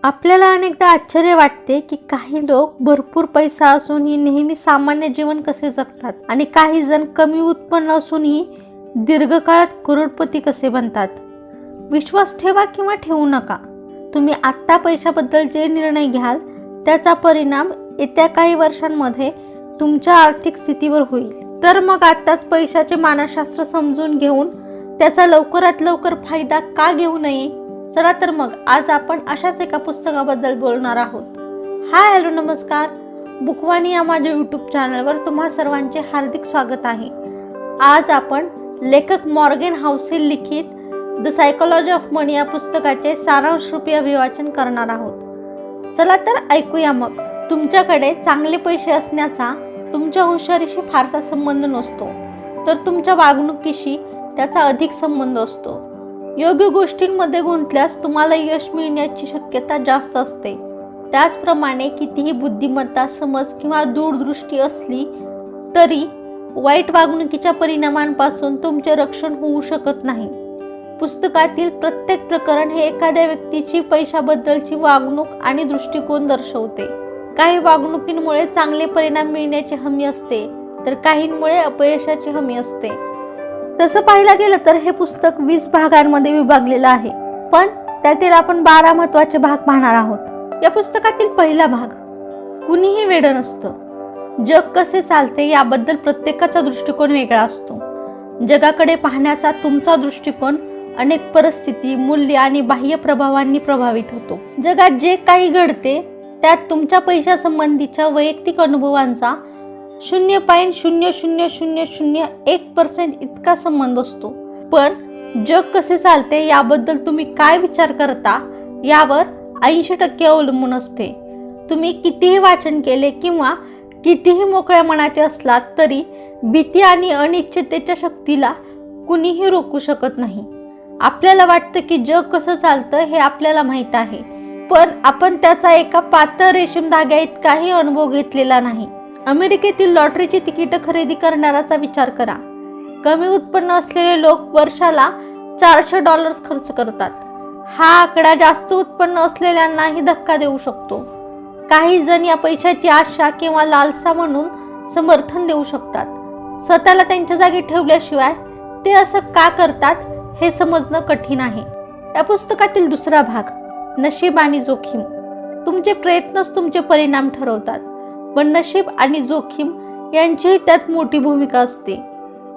आपल्याला अनेकदा आश्चर्य वाटते की काही लोक भरपूर पैसा असूनही नेहमी सामान्य जीवन कसे जगतात आणि काही जण कमी उत्पन्न असूनही दीर्घकाळात करोडपती कसे बनतात. विश्वास ठेवा किंवा ठेवू नका, तुम्ही आत्ता पैशाबद्दल जे निर्णय घ्याल त्याचा परिणाम येत्या काही वर्षांमध्ये तुमच्या आर्थिक स्थितीवर होईल. तर मग आत्ताच पैशाचे मानसशास्त्र समजून घेऊन त्याचा लवकरात लवकर फायदा का घेऊ नये. चला तर मग आज आपण अशाच एका पुस्तकाबद्दल बोलणार आहोत. हाय हॅलो नमस्कार, बुकवाणी या माझ्या यूट्यूब चॅनलवर तुम्हा सर्वांचे हार्दिक स्वागत आहे. आज आपण लेखक मॉर्गन हाउसेल लिखित द सायकोलॉजी ऑफ मनी या पुस्तकाचे सारांश रूपी अभिवाचन करणार आहोत. चला तर ऐकूया. मग तुमच्याकडे चांगले पैसे असण्याचा तुमच्या हुशारीशी फारसा संबंध नसतो, तर तुमच्या वागणुकीशी त्याचा अधिक संबंध असतो. योग्य गोष्टींमध्ये गुंतल्यास तुम्हाला यश मिळण्याची शक्यता जास्त असते. त्याचप्रमाणे कितीही बुद्धिमत्ता, समज किंवा दूरदृष्टी असली तरी वाईट वागणुकीच्या परिणामांपासून तुमचे रक्षण होऊ शकत नाही. पुस्तकातील प्रत्येक प्रकरण हे एखाद्या व्यक्तीची पैशाबद्दलची वागणूक आणि दृष्टिकोन दर्शवते. काही वागणुकींमुळे चांगले परिणाम मिळण्याची हमी असते, तर काहींमुळे अपयशाची हमी असते. तसं पाहायला गेलं तर हे पुस्तक 20 भागांमध्ये विभागलेलं आहे, पण त्यातील आपण 12 महत्त्वाचे भाग पाहणार आहोत. या पुस्तकातील पहिला भाग, कुणीही वेडं नसतं. जग कसे चालते याबद्दल प्रत्येकाचा दृष्टिकोन वेगळा असतो. जगाकडे पाहण्याचा तुमचा दृष्टिकोन अनेक परिस्थिती, मूल्य आणि बाह्य प्रभावांनी प्रभावित होतो. जगात जे काही घडते त्यात तुमच्या पैशासंबंधीच्या वैयक्तिक अनुभवांचा 0.00001% इतका संबंध असतो. पण जग कसे चालते याबद्दल तुम्ही काय विचार करता यावर 80% अवलंबून असते. तुम्ही कितीही वाचन केले किंवा कितीही मोकळ्या मनाचे असलात तरी भीती आणि अनिश्चिततेच्या शक्तीला कुणीही रोखू शकत नाही. आपल्याला वाटतं की जग कसं चालतं हे आपल्याला माहीत आहे, पण आपण त्याचा एका पातळ रेशीम धाग्या इतकाही अनुभव घेतलेला नाही. अमेरिकेतील लॉटरीची तिकीट खरेदी करणाऱ्याचा विचार करा. कमी उत्पन्न असलेले लोक वर्षाला $400 खर्च करतात. हा आकडा जास्त उत्पन्न असलेल्यांनाही धक्का देऊ शकतो. काही जण या पैशाची आशा किंवा लालसा म्हणून समर्थन देऊ शकतात. स्वतःला त्यांच्या जागी ठेवल्याशिवाय ते असं का करतात हे समजणं कठीण आहे. या पुस्तकातील दुसरा भाग, नशीब आणि जोखीम. तुमचे प्रयत्नच तुमचे परिणाम ठरवतात, पण नशीब आणि जोखीम यांचीही त्यात मोठी भूमिका असते.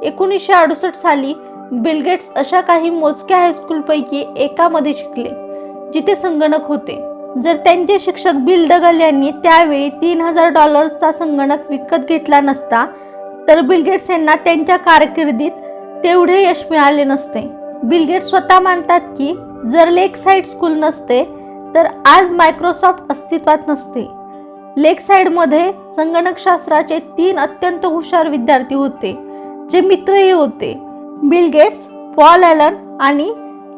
1968 साली बिल गेट्स अशा काही मोजक्या हायस्कूलपैकी एकामध्ये शिकले जिथे संगणक होते. जर त्यांचे शिक्षक बिल डगल यांनी त्यावेळी $3000 संगणक विकत घेतला नसता तर बिल गेट्स यांना त्यांच्या कारकिर्दीत तेवढे यश मिळाले नसते. बिल गेट्स स्वतः मानतात की जर लेकसाईड स्कूल नसते तर आज मायक्रोसॉफ्ट अस्तित्वात नसते. लेकसाईडमध्ये संगणकशास्त्राचे 3 अत्यंत हुशार विद्यार्थी होते, जे मित्रही होते. बिल गेट्स, पॉल ॲलन आणि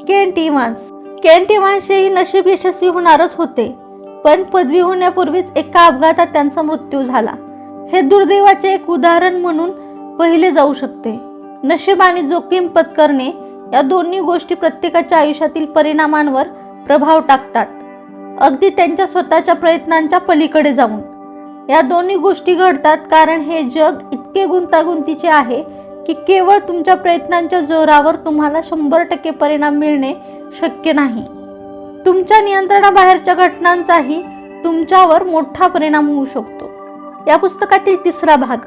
केंट इव्हान्स. केंट इव्हान्सचेही नशीब यशस्वी होणारच होते, पण पदवी होण्यापूर्वीच एका अपघातात त्यांचा मृत्यू झाला. हे दुर्दैवाचे एक उदाहरण म्हणून पाहिले जाऊ शकते. नशीब आणि जोखीम पत्करणे या दोन्ही गोष्टी प्रत्येकाच्या आयुष्यातील परिणामांवर प्रभाव टाकतात, अगदी त्यांच्या स्वतःच्या प्रयत्नांच्या पलीकडे जाऊन. या दोन्ही गोष्टी घडतात कारण हे जग इतके गुंतागुंतीचे आहे की केवळ तुमच्या प्रयत्नांच्या जोरावर तुम्हाला 100% परिणाम मिळणे शक्य नाही. तुमच्या नियंत्रणाबाहेरच्या घटनांचाही तुमच्यावर मोठा परिणाम होऊ शकतो. या पुस्तकातील तिसरा भाग,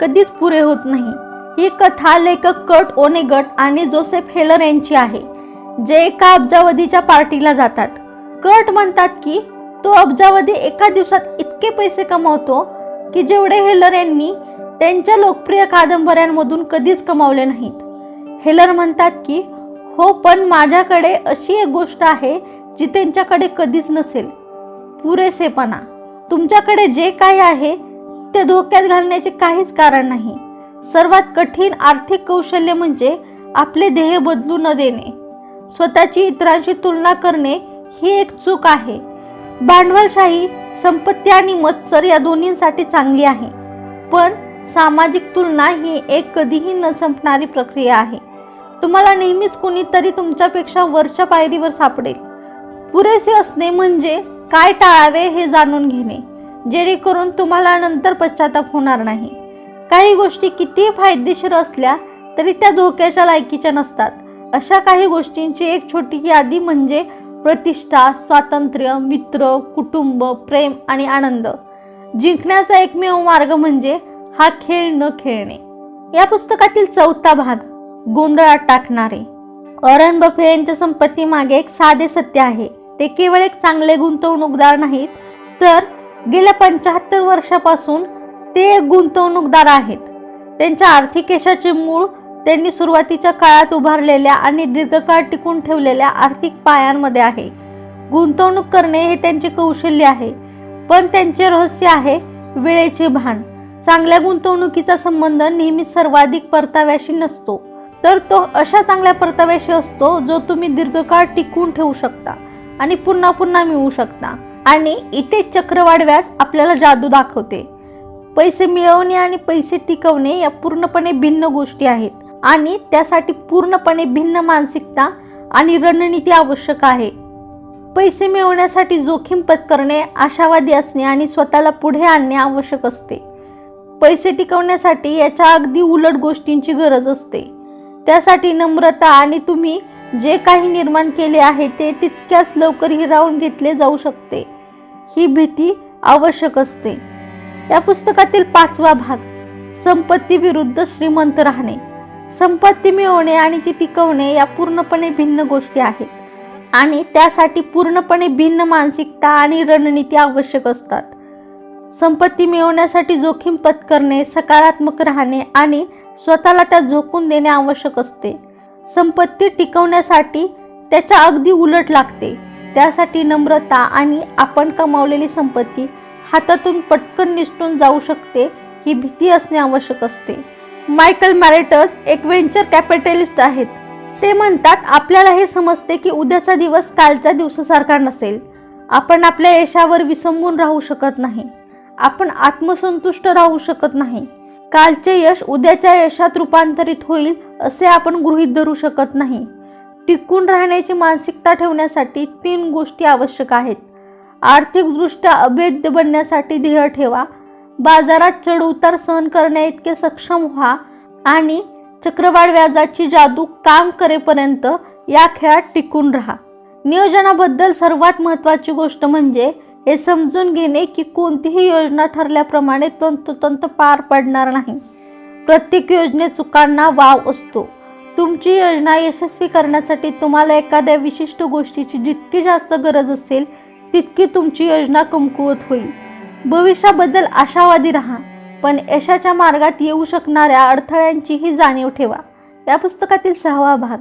कधीच पुरे होत नाही. ही कथा लेखक कर्ट ओनेगट आणि जोसेफ हेलर यांची आहे, जे एका अब्जावधीच्या पार्टीला जातात. कर्ट म्हणतात की तो अब्जावधी एका दिवसात इतके पैसे कमावतो की जेवढे हेलर यांनी त्यांच्या लोकप्रिय कादंबऱ्यांमधून कधीच कमावले नाहीत. हेलर म्हणतात की हो, पण माझ्याकडे अशी एक गोष्ट आहे जी त्यांच्याकडे कधीच नसेल, पुरेसेपणा. तुमच्याकडे जे काही आहे ते धोक्यात घालण्याचे काहीच कारण नाही. सर्वात कठीण आर्थिक कौशल्य म्हणजे आपले ध्येय बदलू न देणे. स्वतःची इतरांशी तुलना करणे ही एक चूक आहे. भांडवलशाही, संपत्ती आणि मत्सर या दोन्हींसाठी चांगली आहे, पण सामाजिक तुलना ही एक कधीही न संपणारी प्रक्रिया आहे. तुम्हाला नेहमीच कुणीतरी तुमच्यापेक्षा वरच्या पायरीवर सापडेल. पुरेसे असणे म्हणजे काय टाळावे हे जाणून घेणे, जेणेकरून तुम्हाला नंतर पश्चाताप होणार नाही. काही गोष्टी किती फायदेशीर असल्या तरी त्या धोक्याच्या लायकीच्या नसतात. अशा काही गोष्टींची एक छोटी यादी म्हणजे प्रतिष्ठा, स्वातंत्र्य, मित्र, कुटुंब, प्रेम आणि आनंद. जिंकण्याचा एकमेव मार्ग म्हणजे हा खेळ न खेळणे. या पुस्तकातील 4था भाग, गोंधळात टाकणारे. वॉरन बफे यांच्या संपत्ती मागे एक साधे सत्य आहे. ते केवळ एक चांगले गुंतवणूकदार नाहीत, तर गेल्या 75 वर्षापासून ते एक गुंतवणूकदार आहेत. त्यांच्या आर्थिक यशाचे मूळ त्यांनी सुरुवातीच्या काळात उभारलेल्या आणि दीर्घकाळ टिकून ठेवलेल्या आर्थिक पायांमध्ये आहे. गुंतवणूक करणे हे त्यांचे कौशल्य आहे, पण त्यांचे रहस्य आहे वेळेचे भान. चांगल्या गुंतवणुकीचा संबंध नेहमी सर्वाधिक परताव्याशी नसतो, तर तो अशा चांगल्या परताव्याशी असतो जो तुम्ही दीर्घकाळ टिकून ठेवू शकता आणि पुन्हा पुन्हा मिळवू शकता. आणि इथे चक्रवाढ व्याज आपल्याला जादू दाखवते. पैसे मिळवणे आणि पैसे टिकवणे या पूर्णपणे भिन्न गोष्टी आहेत आणि त्यासाठी पूर्णपणे भिन्न मानसिकता आणि रणनीती आवश्यक आहे. पैसे मिळवण्यासाठी जोखीम पत्करणे, आशावादी असणे आणि स्वतःला पुढे आणणे आवश्यक असते. पैसे टिकवण्यासाठी याच्या अगदी उलट गोष्टींची गरज असते. त्यासाठी नम्रता आणि तुम्ही जे काही निर्माण केले आहे ते तितक्याच लवकर हिरावून घेतले जाऊ शकते ही भीती आवश्यक असते. या पुस्तकातील 5वा भाग, संपत्ती विरुद्ध श्रीमंत राहणे. संपत्ती मिळवणे आणि ती टिकवणे या पूर्णपणे भिन्न गोष्टी आहेत आणि त्यासाठी पूर्णपणे भिन्न मानसिकता आणि रणनीती आवश्यक असतात. संपत्ती मिळवण्यासाठी जोखीम पत्करणे, सकारात्मक राहणे आणि स्वतःला त्या झोकून देणे आवश्यक असते. संपत्ती टिकवण्यासाठी त्याच्या अगदी उलट लागते. त्यासाठी नम्रता आणि आपण कमावलेली संपत्ती हातातून पटकन निसटून जाऊ शकते ही भीती असणे आवश्यक असते. मायकल मॅरेटस एक व्हेंचर कॅपिटलिस्ट आहेत. ते म्हणतात, आपल्याला हे समजते की उद्याचा दिवस कालच्या दिवसासारखा नसेल. आपण आपल्या यशावर विसंबून राहू शकत नाही. आपण आत्मसंतुष्ट राहू शकत नाही. कालचे यश उद्याच्या यशात रूपांतरित होईल असे आपण गृहीत धरू शकत नाही. टिकून राहण्याची मानसिकता ठेवण्यासाठी 3 गोष्टी आवश्यक आहेत. आर्थिकदृष्ट्या अभेद्य बनण्यासाठी ध्येय ठेवा, बाजारात चढ उतार सहन करण्याइतके सक्षम व्हा आणि चक्रवाढ व्याजाची जादू काम करेपर्यंत या खेळात टिकून राहा. नियोजनाबद्दल सर्वात महत्त्वाची गोष्ट म्हणजे हे समजून घेणे की कोणतीही योजना ठरल्याप्रमाणे तंतोतंत पार पडणार नाही. प्रत्येक योजनेत चुकांना वाव असतो. तुमची योजना यशस्वी करण्यासाठी तुम्हाला एखाद्या विशिष्ट गोष्टीची जितकी जास्त गरज असेल तितकी तुमची योजना कमकुवत होईल. भविष्याबद्दल आशावादी राहा, पण यशाच्या मार्गात येऊ शकणाऱ्या अडथळ्यांचीही जाणीव ठेवा. या पुस्तकातील 6वा भाग,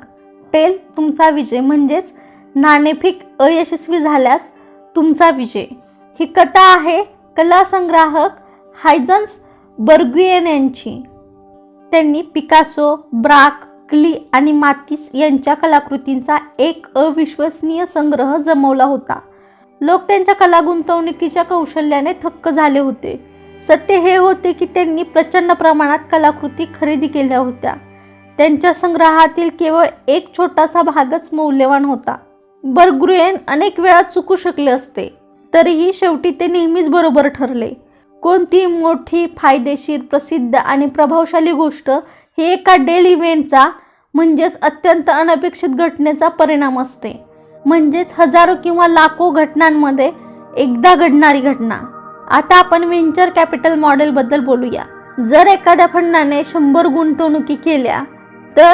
टेल तुमचा विजय म्हणजेच नाणेफेक अयशस्वी झाल्यास तुमचा विजय. ही कथा आहे कला संग्राहक हायजन्स बर्गुएन यांची. त्यांनी पिकासो, ब्राक, क्ली आणि मातीस यांच्या कलाकृतींचा एक अविश्वसनीय संग्रह जमवला होता. लोक त्यांच्या कला गुंतवणुकीच्या कौशल्याने थक्क झाले होते. सत्य हे होते की त्यांनी प्रचंड प्रमाणात कलाकृती खरेदी केल्या होत्या. त्यांच्या संग्रहातील केवळ एक छोटासा भागच मौल्यवान होता. बर्गुएन अनेक वेळा चुकू शकले असते, तरीही शेवटी ते नेहमीच बरोबर ठरले. कोणती मोठी, फायदेशीर, प्रसिद्ध आणि प्रभावशाली गोष्ट ही एका डेल इव्हेंटचा म्हणजेच अत्यंत अनपेक्षित घटनेचा परिणाम असते. म्हणजेच हजारो किंवा लाखो घटनांमध्ये एकदा घडणारी घटना. आता आपण व्हेंचर कॅपिटल मॉडेलबद्दल बोलूया. जर एखाद्या फंडाने 100 गुंतवणुकी केल्या तर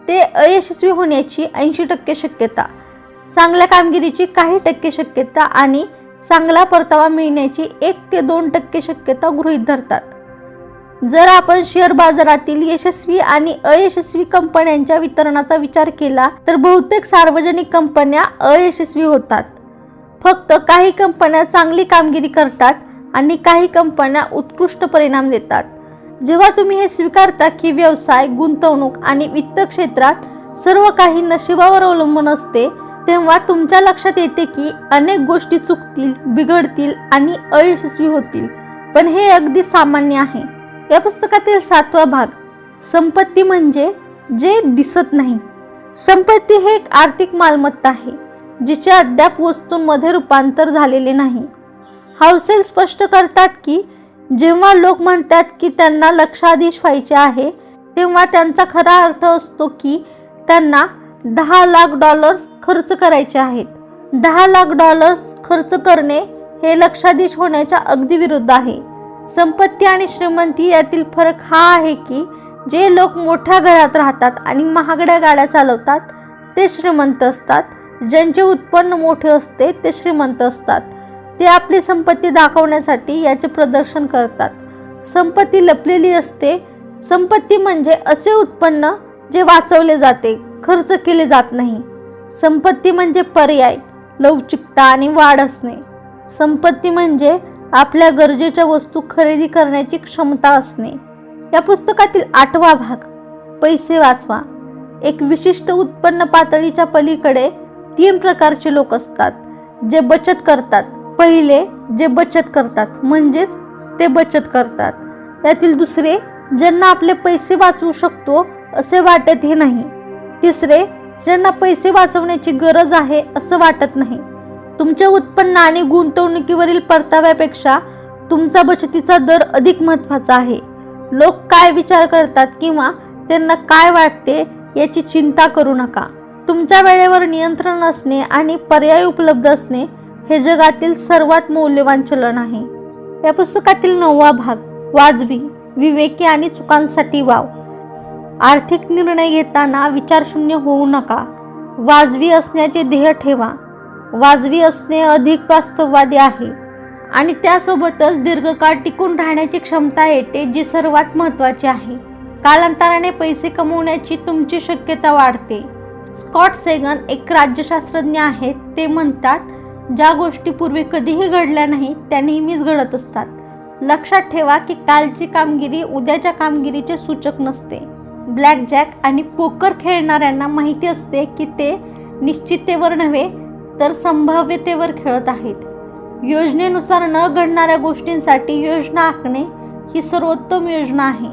ते अयशस्वी होण्याची 80% शक्यता, चांगल्या कामगिरीची काही टक्के शक्यता आणि चांगला परतावा मिळण्याची 1 ते 2% शक्यता गृहीत धरतात. जर आपण शेअर बाजारातील यशस्वी आणि अयशस्वी कंपन्यांच्या वितरणाचा विचार केला तर बहुतेक सार्वजनिक कंपन्या अयशस्वी होतात. फक्त काही कंपन्या चांगली कामगिरी करतात आणि काही कंपन्या उत्कृष्ट परिणाम देतात. जेव्हा तुम्ही हे स्वीकारता की व्यवसाय, गुंतवणूक आणि वित्त क्षेत्रात सर्व काही नशिबावर अवलंबून असते, तेव्हा तुमच्या लक्षात येते की अनेक गोष्टी चुकतील, बिघडतील आणि अयशस्वी होतील, पण हे अगदी सामान्य आहे. या पुस्तकातील 7वा भाग, संपत्ती म्हणजे जे दिसत नाही. संपत्ती हे एक आर्थिक मालमत्ता आहे. जिचे अद्याप वस्तूंमध्ये रूपांतर झालेले नाही. हाऊसेल स्पष्ट करतात की जेव्हा लोक म्हणतात की त्यांना लक्षाधीश व्हायचे आहे, तेव्हा त्यांचा खरा अर्थ असतो की त्यांना $10,00,000 खर्च करायचे आहेत. $10,00,000 खर्च करणे हे लक्षाधीश होण्याच्या अगदी विरुद्ध आहे. संपत्ती आणि श्रीमंती यातील फरक हा आहे की जे लोक मोठ्या घरात राहतात आणि महागड्या गाड्या चालवतात ते श्रीमंत असतात. ज्यांचे उत्पन्न मोठे असते ते श्रीमंत असतात. ते आपली संपत्ती दाखवण्यासाठी याचे प्रदर्शन करतात. संपत्ती लपलेली असते. संपत्ती म्हणजे असे उत्पन्न जे वाचवले जाते, खर्च केले जात नाही. संपत्ती म्हणजे पर्याय, लवचिकता आणि वाढ असणे. संपत्ती म्हणजे आपल्या गरजेच्या वस्तू खरेदी करण्याची क्षमता असणे. या पुस्तकातील 8वा भाग, पैसे वाचवा. एक विशिष्ट उत्पन्न पातळीच्या पलीकडे 3 प्रकारचे लोक असतात. जे बचत करतात. पहिले, जे बचत करतात म्हणजेच ते बचत करतात. यातील दुसरे, ज्यांना आपले पैसे वाचवू शकतो असे वाटतही नाही. तिसरे, ज्यांना पैसे वाचवण्याची गरज आहे असं वाटत नाही. तुमच्या उत्पन्न आणि गुंतवणुकीवरील परताव्यापेक्षा तुमचा बचतीचा दर अधिक महत्त्वाचा आहे. लोक काय विचार करतात किंवा त्यांना काय वाटते याची चिंता करू नका. तुमच्या वेळेवर नियंत्रण असणे आणि पर्याय उपलब्ध असणे हे जगातील सर्वात मौल्यवान चलन आहे. या पुस्तकातील 9वा भाग, वाजवी, विवेकी आणि चुकांसाठी वाव. आर्थिक निर्णय घेताना विचारशून्य होऊ नका. वाजवी असण्याचे ध्येय ठेवा. वाजवी असणे अधिक वास्तववादी आहे आणि त्यासोबतच दीर्घकाळ टिकून राहण्याची क्षमता येते, जी सर्वात महत्त्वाची आहे. कालांतराने पैसे कमवण्याची तुमची शक्यता वाढते. स्कॉट सेगन एक राज्यशास्त्रज्ञ आहेत. ते म्हणतात, ज्या गोष्टी पूर्वी कधीही घडल्या नाहीत त्या नेहमीच घडत असतात. लक्षात ठेवा की कालची कामगिरी उद्याच्या कामगिरीचे सूचक नसते. ब्लॅक जॅक आणि पोकर खेळणाऱ्यांना माहिती असते की ते निश्चिततेवर नव्हे तर संभाव्यतेवर खेळत आहेत. योजनेनुसार न घडणाऱ्या गोष्टींसाठी योजना आखणे ही सर्वोत्तम योजना आहे.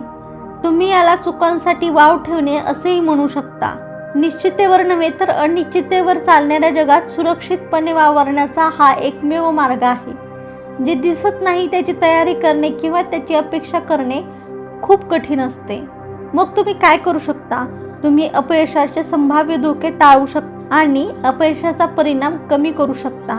तुम्ही याला चुकांसाठी वाव ठेवणे असेही म्हणू शकता. निश्चिततेवर नव्हे तर अनिश्चिततेवर चालणाऱ्या जगात सुरक्षितपणे वावरण्याचा हा एकमेव मार्ग आहे. जे दिसत नाही त्याची तयारी करणे किंवा त्याची अपेक्षा करणे खूप कठीण असते. मग तुम्ही काय करू शकता? तुम्ही अपयशाचे संभाव्य धोके टाळू शकता आणि अपयशाचा परिणाम कमी करू शकता.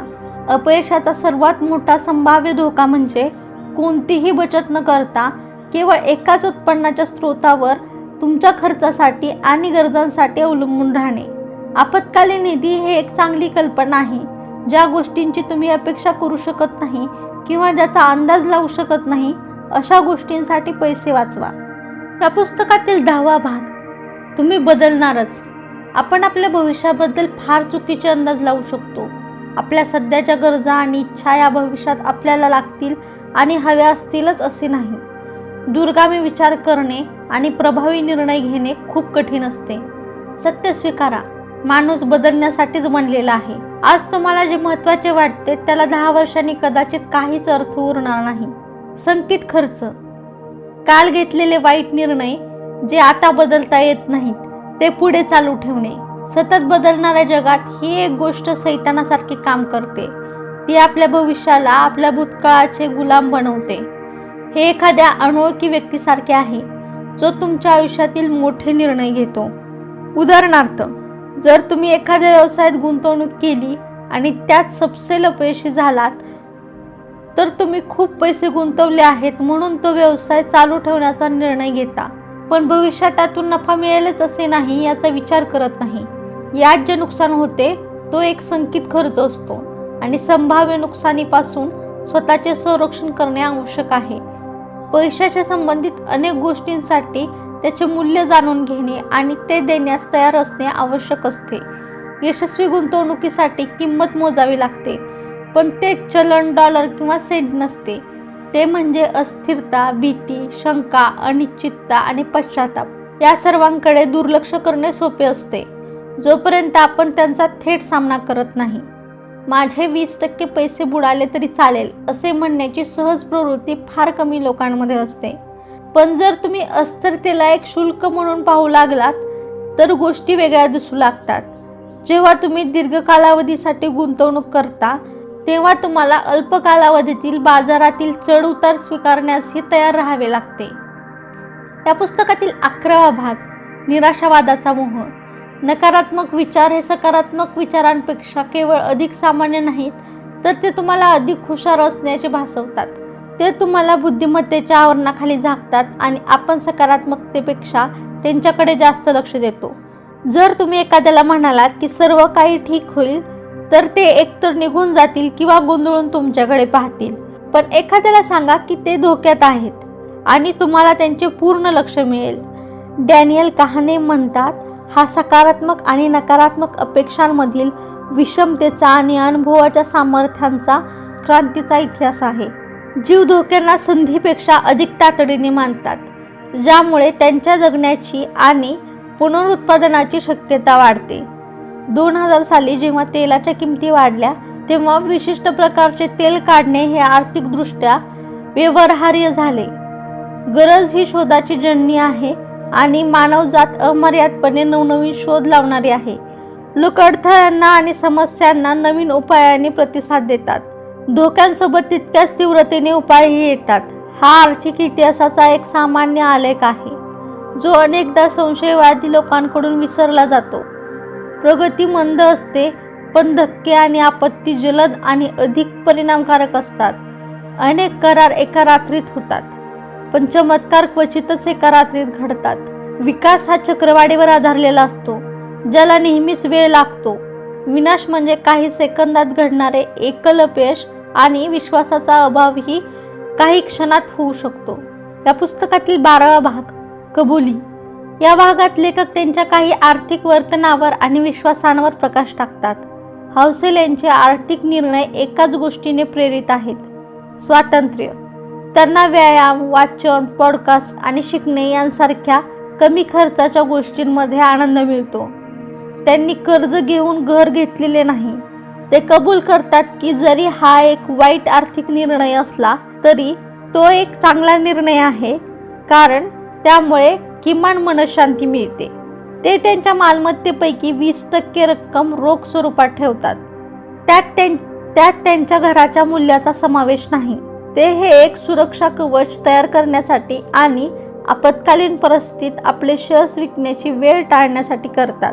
अपयशाचा सर्वात मोठा संभाव्य धोका म्हणजे कोणतीही बचत न करता केवळ एकाच उत्पन्नाच्या स्रोतावर तुमच्या खर्चासाठी आणि गरजांसाठी अवलंबून राहणे. आपत्कालीन निधी ही एक चांगली कल्पना आहे. ज्या गोष्टींची तुम्ही अपेक्षा करू शकत नाही किंवा ज्याचा अंदाज लावू शकत नाही अशा गोष्टींसाठी पैसे वाचवा. या पुस्तकातील 10वा भाग, तुम्ही बदलणारच. आपण आपल्या भविष्याबद्दल फार चुकीचे अंदाज लावू शकतो. आपल्या सध्याच्या गरजा आणि इच्छा या भविष्यात आपल्याला लागतील आणि हव्या असतीलच असे नाही. दूरगामी विचार करणे आणि प्रभावी निर्णय घेणे खूप कठीण असते. सत्य स्वीकारा, माणूस बदलण्यासाठीच बनलेला आहे. आज तुम्हाला जे महत्त्वाचे वाटते त्याला 10 वर्षांनी कदाचित काहीच अर्थ उरणार नाही. संकित खर्च, काल घेतलेले वाईट निर्णय जे आता बदलता येत नाहीत ते पुढे चालू ठेवणे. सतत बदलणाऱ्या जगात ही एक गोष्ट सैतानासारखी काम करते. ती आपल्या भविष्याला आपल्या भूतकाळाचे गुलाम बनवते. हे एखाद्या अनोळखी व्यक्तीसारखे आहे जो तुमच्या आयुष्यातील मोठे निर्णय घेतो. उदाहरणार्थ, जर तुम्ही एखाद्या व्यवसायात गुंतवणूक केली आणि त्यात सपशेल अपयशी झालात तर तुम्ही खूप पैसे गुंतवले आहेत म्हणून तो व्यवसाय चालू ठेवण्याचा निर्णय घेता. पण भविष्यात त्यातून नफा मिळेलच असे नाही याचा विचार करत नाही. यात जे नुकसान होते तो एक संकित खर्च असतो आणि संभाव्य नुकसानीपासून स्वतःचे संरक्षण करणे आवश्यक आहे. पैशाच्या संबंधित अनेक गोष्टींसाठी त्याचे मूल्य जाणून घेणे आणि ते देण्यास तयार असणे आवश्यक असते. यशस्वी गुंतवणुकीसाठी किंमत मोजावी लागते, पण ते चलन, डॉलर किंवा सेंट नसते. ते म्हणजे अस्थिरता, भीती, शंका, अनिश्चितता आणि पश्चाताप. या सर्वांकडे दुर्लक्ष करणे सोपे असते जोपर्यंत आपण त्यांचा थेट सामना करत नाही. माझे 20% पैसे बुडाले तरी चालेल असे म्हणण्याची सहज प्रवृत्ती फार कमी लोकांमध्ये असते. पण जर तुम्ही अस्थिरतेला एक शुल्क म्हणून पाहू लागलात तर गोष्टी वेगळ्या दिसू लागतात. जेव्हा तुम्ही दीर्घ कालावधीसाठी गुंतवणूक करता तेव्हा तुम्हाला अल्प कालावधीतील बाजारातील चढ उतार स्वीकारण्यासही तयार राहावे लागते. या पुस्तकातील 11वा भाग निराशावादाचा मोह. नकारात्मक विचार हे सकारात्मक विचारांपेक्षा केवळ अधिक सामान्य नाहीत, तर ते तुम्हाला अधिक हुशार असण्याचे भासवतात. ते तुम्हाला बुद्धिमत्तेच्या आवरणाखाली झाकतात आणि आपण सकारात्मकतेपेक्षा त्यांच्याकडे जास्त लक्ष देतो. जर तुम्ही एखाद्याला म्हणालात की सर्व काही ठीक होईल, तर ते एकतर निघून जातील किंवा गोंधळून तुमच्याकडे पाहतील. पण एखाद्याला सांगा की ते धोक्यात आहेत आणि तुम्हाला त्यांचे पूर्ण लक्ष मिळेल. डॅनियल काहने म्हणतात, हा सकारात्मक आणि नकारात्मक अपेक्षांमधील विषमतेचा आणि अनुभवाच्या सामर्थ्यांचा क्रांतीचा इतिहास आहे. जीव धोक्यांना संधीपेक्षा अधिक तातडीने मानतात, ज्यामुळे त्यांच्या जगण्याची आणि पुनरुत्पादनाची शक्यता वाढते. 2000 साली जेव्हा तेलाच्या किमती वाढल्या, तेव्हा विशिष्ट प्रकारचे तेल काढणे हे आर्थिकदृष्ट्या व्यवहार्य झाले. गरज ही शोधाची जननी आहे आणि मानवजात अमर्यादपणे नवनवीन शोध लावणारी आहे. लोक अडथळ्यांना आणि समस्यांना नवीन उपायांनी प्रतिसाद देतात. धोक्यांसोबत तितक्याच तीव्रतेने उपायही येतात. हा आर्थिक इतिहासाचा एक सामान्य आलेख आहे, जो अनेकदा संशयवादी लोकांकडून विसरला जातो. प्रगती मंद असते, पण धक्के आणि आपत्ती जलद आणि अधिक परिणामकारक असतात. अनेक करार एका रात्रीत होतात, पण चमत्कार क्वचितच एका रात्रीत घडतात. विकास हा चक्रवाढीवर आधारलेला असतो, ज्याला नेहमीच वेळ लागतो. विनाश म्हणजे काही सेकंदात घडणारे एकल अपयश आणि विश्वासाचा अभावही काही क्षणात होऊ शकतो. या पुस्तकातील 12वा भाग कबुली. या भागात लेखक त्यांच्या काही आर्थिक वर्तनावर आणि विश्वासांवर प्रकाश टाकतात. हाउसेल यांचे आर्थिक निर्णय एकाच गोष्टीने प्रेरित आहेत, स्वातंत्र्य. त्यांना व्यायाम, वाचन, पॉडकास्ट आणि शिकणे यांसारख्या कमी खर्चाच्या गोष्टींमध्ये आनंद मिळतो. त्यांनी कर्ज घेऊन घर घेतलेले नाही. ते कबूल करतात की जरी हा एक वाईट आर्थिक निर्णय असला तरी तो एक चांगला निर्णय आहे, कारण त्यामुळे किमान मनशांती मिळते. ते त्यांच्या मालमत्तेपैकी 20% रक्कम रोख स्वरूपात ठेवतात. त्यात त्यांच्या घराच्या मूल्याचा समावेश नाही. ते हे एक सुरक्षा कवच तयार करण्यासाठी आणि आपत्कालीन परिस्थितीत आपले शेअर्स विकण्याची वेळ टाळण्यासाठी करतात.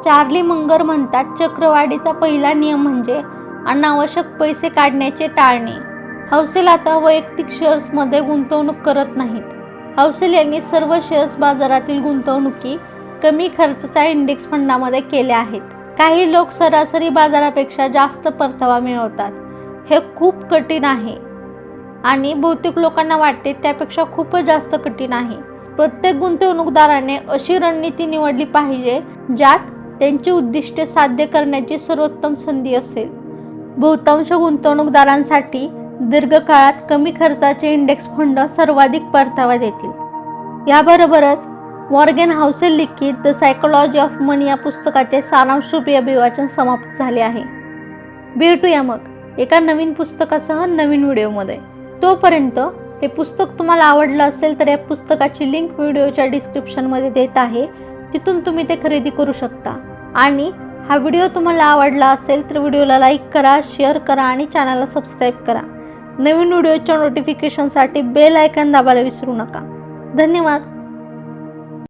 चार्ली मंगर म्हणतात, चक्रवाढीचा पहिला नियम म्हणजे अनावश्यक पैसे काढण्याचे टाळणे. हाउसेल आता वैयक्तिक शेअर्समध्ये गुंतवणूक करत नाहीत. हाउसेल यांनी सर्व शेअर्स बाजारातील गुंतवणुकी कमी खर्चाच्या इंडेक्स फंडामध्ये केल्या आहेत. काही लोक सरासरी बाजारापेक्षा जास्त परतावा मिळवतात. हे खूप कठीण आहे आणि बहुतेक लोकांना वाटते त्यापेक्षा खूपच जास्त कठीण आहे. प्रत्येक गुंतवणूकदाराने अशी रणनीती निवडली पाहिजे ज्यात त्यांची उद्दिष्टे साध्य करण्याची सर्वोत्तम संधी असेल. बहुतांश गुंतवणूकदारांसाठी दीर्घकाळात कमी खर्चाचे इंडेक्स फंड सर्वाधिक परतावा देतील. याबरोबरच मॉर्गन हाउसेल लिखित द सायकोलॉजी ऑफ मनी या पुस्तकाचे सारांशरूपी अभिवाचन समाप्त झाले आहे. भेटूया मग एका नवीन पुस्तकासह नवीन व्हिडिओमध्ये. तोपर्यंत हे पुस्तक तुम्हाला आवडलं असेल तर या पुस्तकाची लिंक व्हिडिओच्या डिस्क्रिप्शनमध्ये देत आहे, तिथून तुम्ही ते खरेदी करू शकता. आणि हा व्हिडिओ तुम्हाला आवडला असेल तर व्हिडिओला लाईक करा, शेअर करा आणि चॅनलला सबस्क्राईब करा. नवीन व्हिडिओच्या नोटिफिकेशनसाठी बेल आयकॉन दाबायला विसरू नका. धन्यवाद.